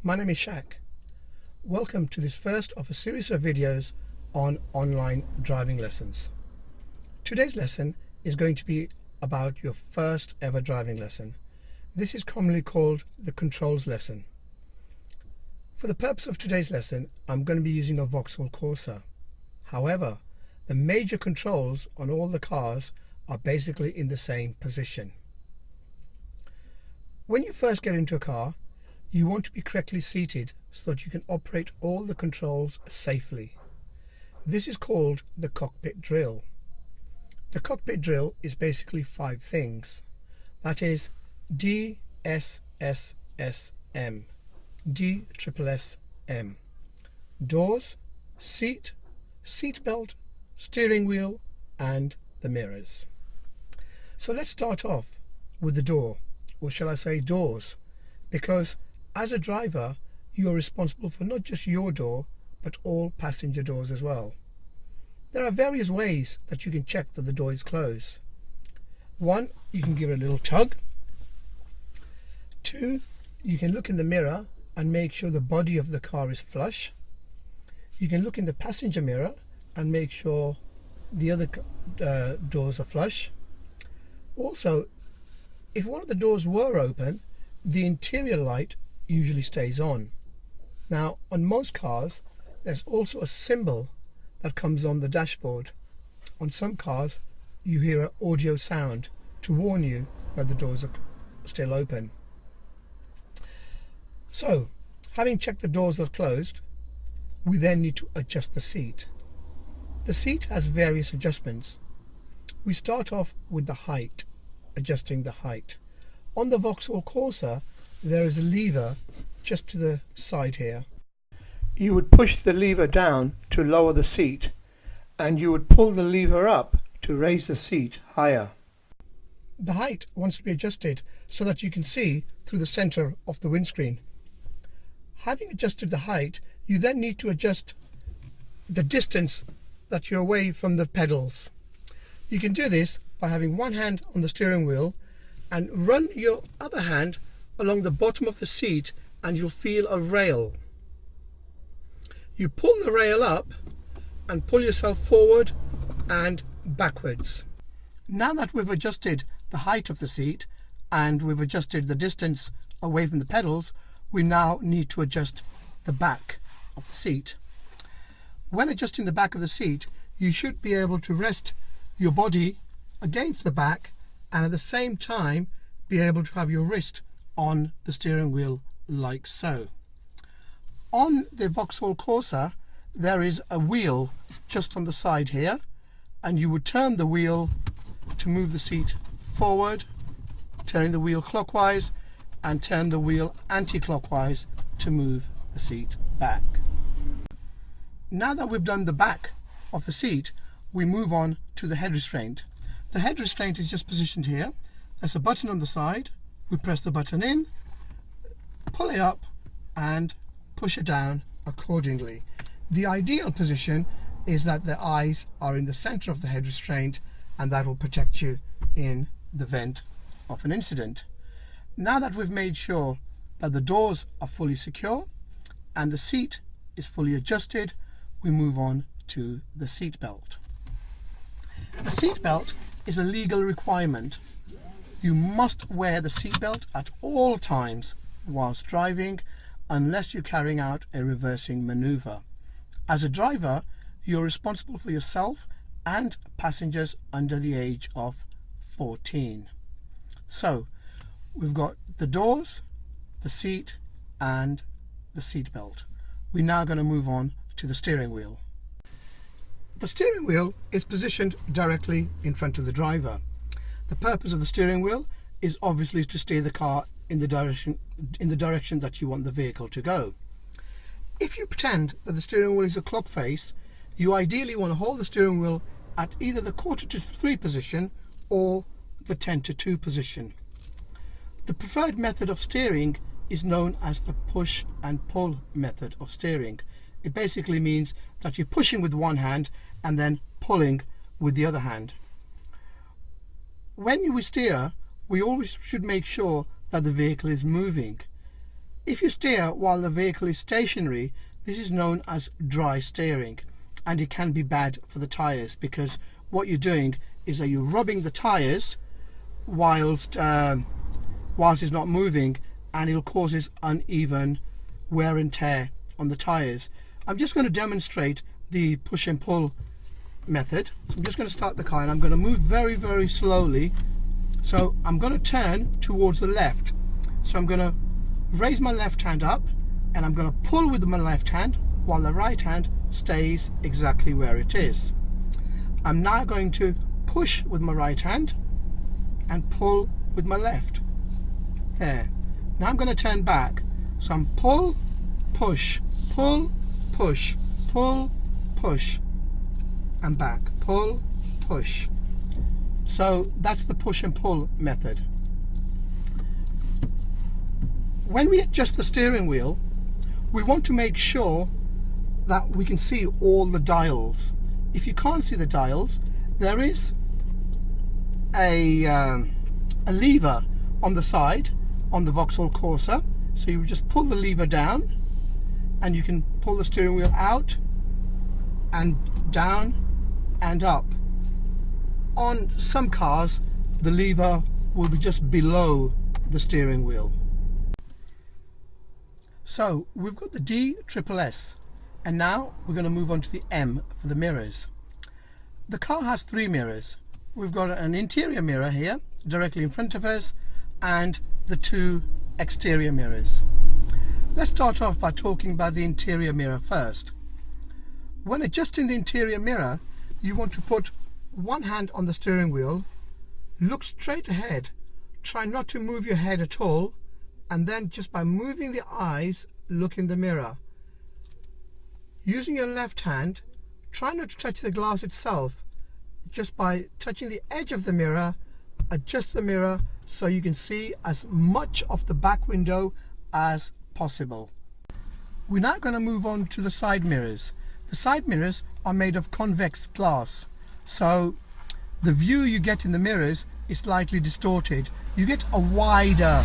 My name is Shaq. Welcome to this first of a series of videos on online driving lessons. Today's lesson is going to be about your first ever driving lesson. This is commonly called the controls lesson. For the purpose of today's lesson, I'm going to be using a Vauxhall Corsa. However, the major controls on all the cars are basically in the same position. When you first get into a car, you want to be correctly seated so that you can operate all the controls safely. This is called the cockpit drill. The cockpit drill is basically 5 things. That is DSSSM, DSSSM. Doors, seat, seat belt, steering wheel and the mirrors. So let's start off with the door, or shall I say doors, because as a driver you're responsible for not just your door but all passenger doors as well. There are various ways that you can check that the door is closed. 1, you can give it a little tug. 2, you can look in the mirror and make sure the body of the car is flush. You can look in the passenger mirror and make sure the other doors are flush. Also, if one of the doors were open, the interior light usually stays on. Now, on most cars, there's also a symbol that comes on the dashboard. On some cars, you hear an audio sound to warn you that the doors are still open. So, having checked the doors are closed, we then need to adjust the seat. The seat has various adjustments. We start off with the height, adjusting the height. On the Vauxhall Corsa, there is a lever just to the side here. You would push the lever down to lower the seat, and you would pull the lever up to raise the seat higher. The height wants to be adjusted so that you can see through the center of the windscreen. Having adjusted the height, you then need to adjust the distance that you're away from the pedals. You can do this by having one hand on the steering wheel and run your other hand along the bottom of the seat, and you'll feel a rail. You pull the rail up and pull yourself forward and backwards. Now that we've adjusted the height of the seat and we've adjusted the distance away from the pedals, we now need to adjust the back of the seat. When adjusting the back of the seat, you should be able to rest your body against the back and at the same time be able to have your wrist on the steering wheel like so. On the Vauxhall Corsa, there is a wheel just on the side here, and you would turn the wheel to move the seat forward, turning the wheel clockwise, and turn the wheel anti-clockwise to move the seat back. Now that we've done the back of the seat, we move on to the head restraint. The head restraint is just positioned here. There's a button on the side. We press the button in, pull it up and push it down accordingly. The ideal position is that the eyes are in the center of the head restraint, and that will protect you in the event of an incident. Now that we've made sure that the doors are fully secure and the seat is fully adjusted, we move on to the seat belt. The seat belt is a legal requirement. You must wear the seat belt at all times whilst driving, unless you're carrying out a reversing maneuver. As a driver, you're responsible for yourself and passengers under the age of 14. So we've got the doors, the seat and the seat belt. We're now going to move on to the steering wheel. The steering wheel is positioned directly in front of the driver. The purpose of the steering wheel is obviously to steer the car in the direction that you want the vehicle to go. If you pretend that the steering wheel is a clock face, you ideally want to hold the steering wheel at either the 2:45 position or the 10:2 position. The preferred method of steering is known as the push and pull method of steering. It basically means that you're pushing with one hand and then pulling with the other hand. When we steer, we always should make sure that the vehicle is moving. If you steer while the vehicle is stationary, this is known as dry steering, and it can be bad for the tyres, because what you're doing is that you're rubbing the tyres whilst it's not moving, and it causes uneven wear and tear on the tyres. I'm just going to demonstrate the push and pull method. So I'm just going to start the car, and I'm going to move very, very slowly. So I'm going to turn towards the left. So I'm going to raise my left hand up, and I'm going to pull with my left hand while the right hand stays exactly where it is. I'm now going to push with my right hand and pull with my left. There. Now I'm going to turn back. So I'm pull, push, pull, push, pull, push, and back. Pull, push. So that's the push and pull method. When we adjust the steering wheel, we want to make sure that we can see all the dials. If you can't see the dials, there is a lever on the side on the Vauxhall Corsa. So you just pull the lever down, and you can pull the steering wheel out and down and up. On some cars, the lever will be just below the steering wheel. So we've got the DSSSM, and now we're going to move on to the M for the mirrors. The car has 3 mirrors. We've got an interior mirror here directly in front of us, and the 2 exterior mirrors. Let's start off by talking about the interior mirror first. When adjusting the interior mirror, you want to put one hand on the steering wheel, look straight ahead, try not to move your head at all, and then just by moving the eyes, look in the mirror. Using your left hand, try not to touch the glass itself. Just by touching the edge of the mirror, adjust the mirror so you can see as much of the back window as possible. We're now going to move on to the side mirrors. The side mirrors are made of convex glass, so the view you get in the mirrors is slightly distorted. You get a wider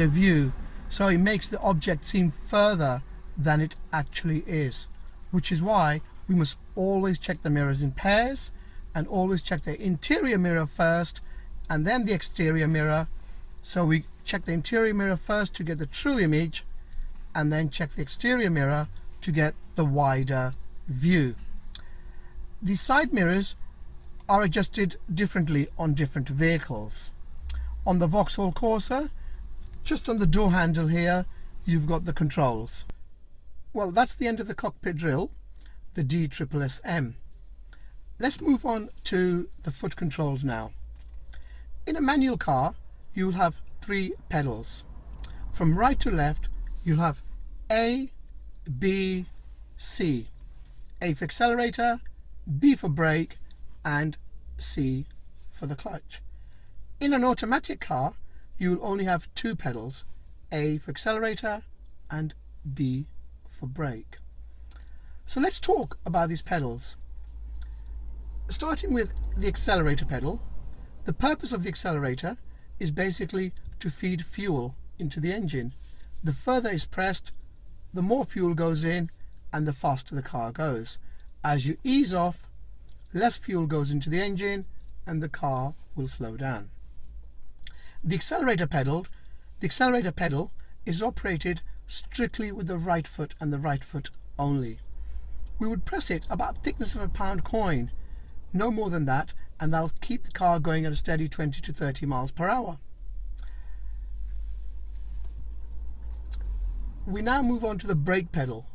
view, so it makes the object seem further than it actually is, which is why we must always check the mirrors in pairs, and always check the interior mirror first and then the exterior mirror. So we check the interior mirror first to get the true image, and then check the exterior mirror to get the wider view. The side mirrors are adjusted differently on different vehicles. On the Vauxhall Corsa, just on the door handle here, you've got the controls. Well, that's the end of the cockpit drill, the DSSSM. Let's move on to the foot controls now. In a manual car, you'll have 3 pedals. From right to left, you'll have A, B, C. A for accelerator, B for brake, and C for the clutch. In an automatic car, you will only have 2 pedals, A for accelerator and B for brake. So let's talk about these pedals. Starting with the accelerator pedal, the purpose of the accelerator is basically to feed fuel into the engine. The further it's pressed, the more fuel goes in and the faster the car goes. As you ease off, less fuel goes into the engine and the car will slow down. The accelerator pedal is operated strictly with the right foot and the right foot only. We would press it about thickness of a pound coin, no more than that, and that'll keep the car going at a steady 20 to 30 miles per hour. We now move on to the brake pedal.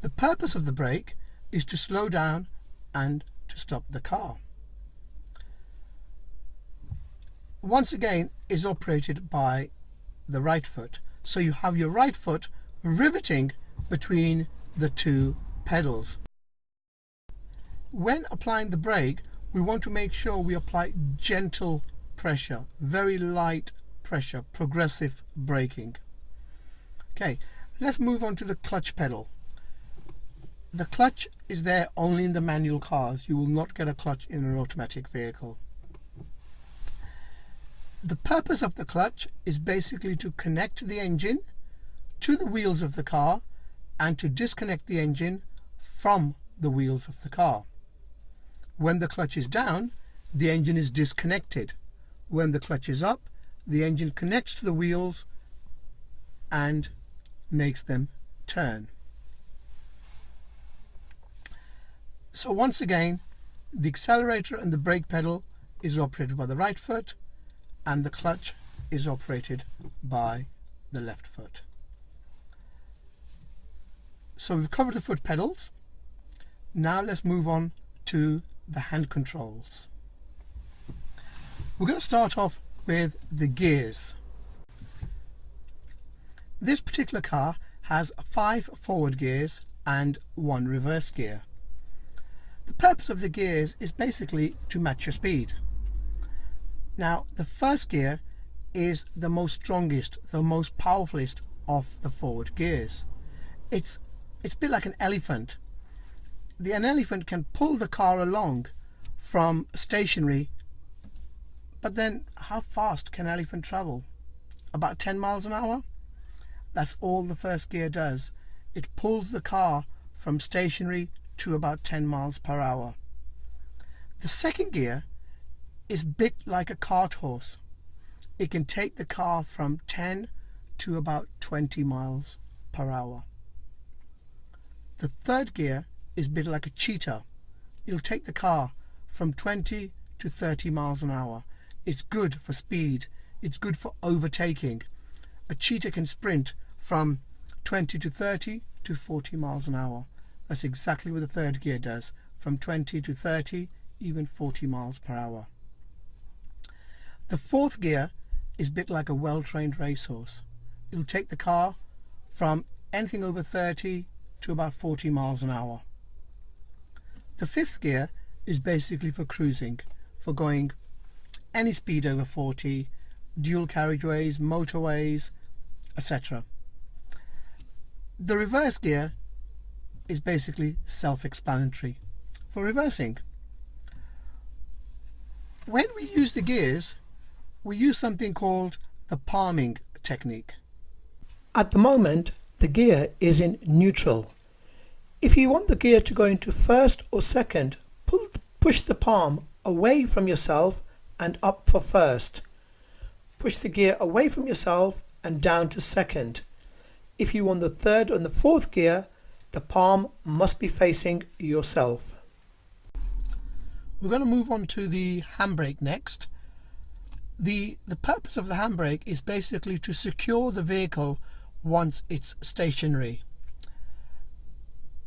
The purpose of the brake is to slow down and to stop the car. Once again, is operated by the right foot. So you have your right foot riveting between the 2 pedals. When applying the brake, we want to make sure we apply gentle pressure, very light pressure, progressive braking. Okay, let's move on to the clutch pedal. The clutch is there only in the manual cars. You will not get a clutch in an automatic vehicle. The purpose of the clutch is basically to connect the engine to the wheels of the car and to disconnect the engine from the wheels of the car. When the clutch is down, the engine is disconnected. When the clutch is up, the engine connects to the wheels and makes them turn. So once again, the accelerator and the brake pedal is operated by the right foot and the clutch is operated by the left foot. So we've covered the foot pedals. Now let's move on to the hand controls. We're going to start off with the gears. This particular car has 5 forward gears and 1 reverse gear. The purpose of the gears is basically to match your speed. Now the first gear is the most strongest, the most powerfulest of the forward gears. It's a bit like an elephant. An elephant can pull the car along from stationary, but then how fast can an elephant travel? About 10 miles an hour? That's all the first gear does. It pulls the car from stationary to about 10 miles per hour. The second gear is a bit like a cart horse. It can take the car from 10 to about 20 miles per hour. The third gear is a bit like a cheetah. It'll take the car from 20 to 30 miles an hour. It's good for speed. It's good for overtaking. A cheetah can sprint from 20 to 30 to 40 miles an hour. That's exactly what the third gear does, from 20 to 30, even 40 miles per hour. The fourth gear is a bit like a well-trained racehorse. It'll take the car from anything over 30 to about 40 miles an hour. The fifth gear is basically for cruising, for going any speed over 40, dual carriageways, motorways, etc. The reverse gear is basically self-explanatory for reversing. When we use the gears, we use something called the palming technique. At the moment, the gear is in neutral. If you want the gear to go into first or second, push the palm away from yourself and up for first. Push the gear away from yourself and down to second. If you want the third and the fourth gear, the palm must be facing yourself. We're going to move on to the handbrake next. The purpose of the handbrake is basically to secure the vehicle once it's stationary.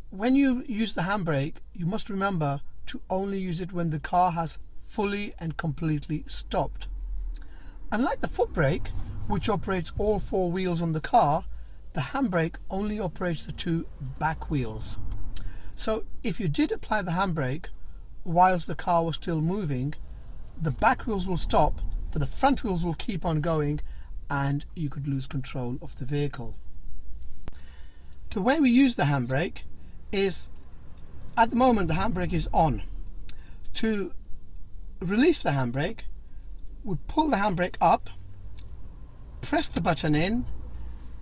When you use the handbrake, you must remember to only use it when the car has fully and completely stopped. Unlike the foot brake, which operates all 4 wheels on the car, the handbrake only operates the 2 back wheels. So if you did apply the handbrake whilst the car was still moving, the back wheels will stop, but the front wheels will keep on going and you could lose control of the vehicle. The way we use the handbrake is, at the moment the handbrake is on. To release the handbrake, we pull the handbrake up, press the button in,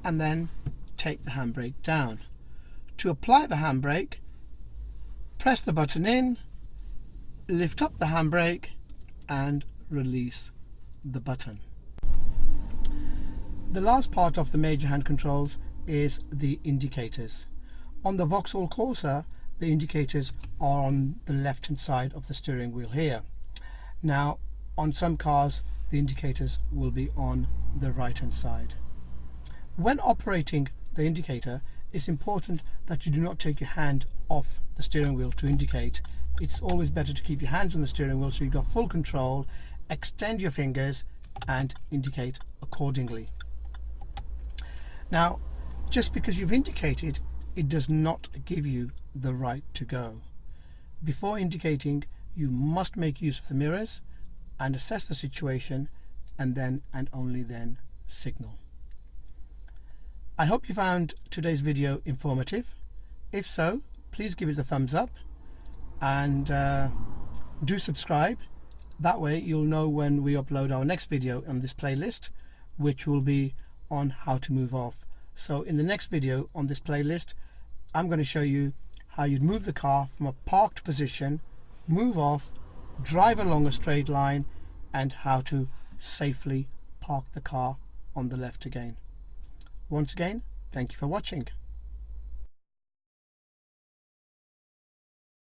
and then take the handbrake down. To apply the handbrake, press the button in, lift up the handbrake and release the button. The last part of the major hand controls is the indicators. On the Vauxhall Corsa, the indicators are on the left hand side of the steering wheel here. Now on some cars the indicators will be on the right hand side. When operating the indicator, it's important that you do not take your hand off the steering wheel to indicate. It's always better to keep your hands on the steering wheel so you've got full control, extend your fingers and indicate accordingly. Now, just because you've indicated, it does not give you the right to go. Before indicating, you must make use of the mirrors and assess the situation, and then and only then signal. I hope you found today's video informative. If so, please give it a thumbs up and do subscribe That way you'll know when we upload our next video on this playlist, which will be on how to move off. So in the next video on this playlist, I'm going to show you how you'd move the car from a parked position, move off, drive along a straight line, and how to safely park the car on the left again. Once again, thank you for watching.